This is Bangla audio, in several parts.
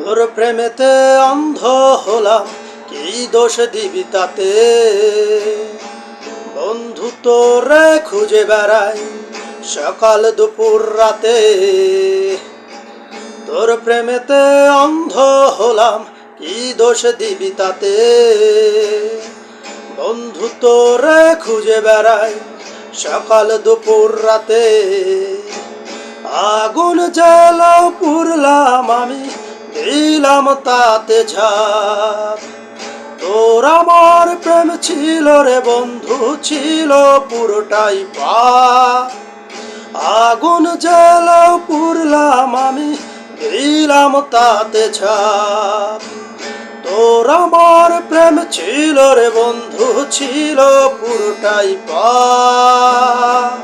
তোর প্রেমেতে অন্ধ হলাম, কি দোষ দিবি তাতে? বন্ধু তোরে খুঁজে বেড়াই সকাল দুপুর রাতে। তোর প্রেমেতে অন্ধ হলাম, কি দোষ দিবি তাতে? বন্ধু তোরে খুঁজে বেড়াই সকাল দুপুর রাতে। আগুন জ্বালাও পুরলাম আমি, দিলাম তাতে ঝাঁপ। তোর আমার প্রেম ছিল রে বন্ধু, ছিল পুরোটাই পাপ। আগুন জ্বালাও পুরলাম আমি, দিলাম তাতে ঝাঁপ। তোর আমার প্রেম ছিল রে বন্ধু, ছিল পুরোটাই পাপ।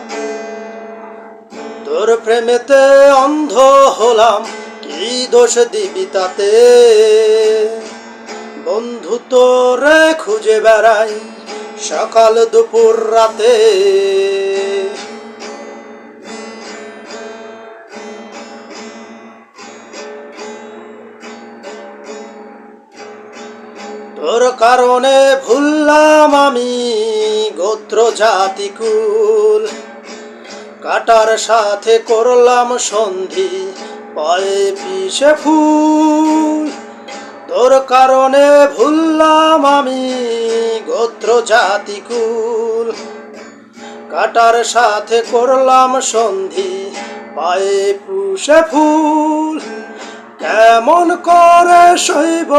তোর প্রেমেতে অন্ধ হলাম, কি দোষ দিবি তাতে? বন্ধু তোরে খুঁজে বেড়াই সকাল দুপুর রাতে। তোর কারণে ভুললাম আমি গোত্র জাতি কুল, কাটার সাথে করলাম সন্ধি পায়ে পিছে ফুল। তোর কারণে ভুললাম আমি গোত্র জাতি কুল, কাটার সাথে করলাম সন্ধি পায়ে পিছে ফুল। কেমন করে সইব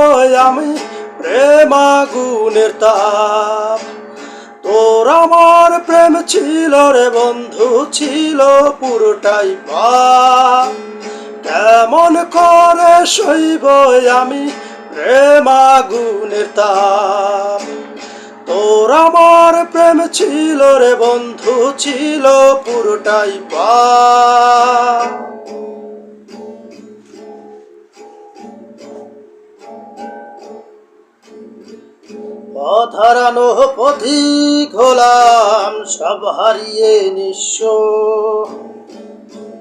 আমি প্রেম আগুনের তাপ? তোর আমার প্রেম ছিল রে বন্ধু, ছিল পুরোটাই পাপ। কেমন করে সইব আমি প্রেম আগুনের তাপ? তোর আমার প্রেম ছিল রে বন্ধু, ছিল পুরোটাই পাপ। পথ হারানো পথিক হলাম, সব হারিয়ে নিঃস্ব।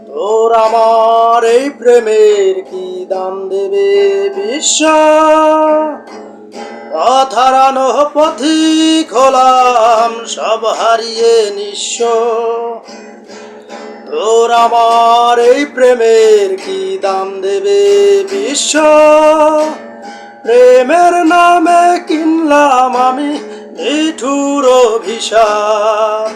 তোর আমার এই প্রেমের কি দাম দেবে বিশ্ব? পথ হারানো পথিক হলাম, সব হারিয়ে নিঃস্ব। তোর আমার এই প্রেমের কি দাম দেবে বিশ্ব? প্রেমের নামে কিনলাম আমি নিঠুর অভিশাপ।